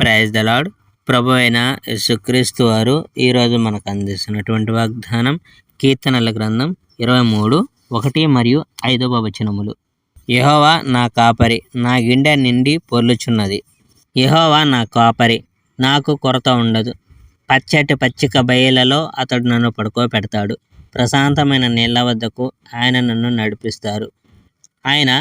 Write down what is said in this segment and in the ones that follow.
Praise the lord. ప్రభు అయిన యేసుక్రీస్తు వారు ఈరోజు మనకు అందిస్తున్నటువంటి వాగ్దానం కీర్తనల గ్రంథం 23:1 మరియు 5 వచనములు. యెహోవా నా కాపరి, నా గిండె నిండి పొర్లుచున్నది. యెహోవా నా కాపరి, నాకు కొరత ఉండదు. పచ్చటి పచ్చిక బయలలో అతడు నన్ను పడుకోబెడతాడు. ప్రశాంతమైన నీళ్ల వద్దకు ఆయన నన్ను నడిపిస్తారు. ఆయన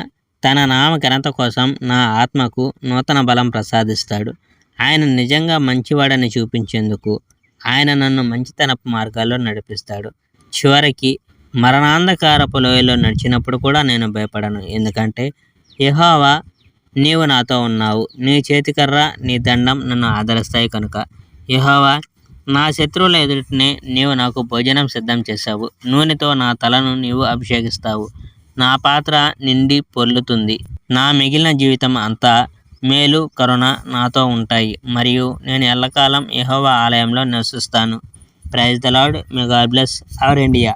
తన నామ ఘనత కోసం నా ఆత్మకు నూతన బలం ప్రసాదిస్తాడు. ఆయన నిజంగా మంచివాడని చూపించేందుకు ఆయన నన్ను మంచితనపు మార్గాల్లో నడిపిస్తాడు. చివరికి మరణాంధకారపు లోయలో నడిచినప్పుడు కూడా నేను భయపడను. ఎందుకంటే యెహోవా నీవు నాతో ఉన్నావు. నీ చేతికర్ర, నీ దండం నన్ను ఆదరిస్తాయి కనుక. యెహోవా నా శత్రువుల ఎదుటనే నీవు నాకు భోజనం సిద్ధం చేశావు. నూనెతో నా తలను నీవు అభిషేకిస్తావు. నా పాత్ర నిండి పొర్లుతుంది. నా మిగిలిన జీవితం అంతా మేలు, కరుణ నాతో ఉంటాయి. మరియు నేను ఎల్లకాలం యెహోవా ఆలయంలో నివసిస్తాను. Praise the Lord. May God bless our India.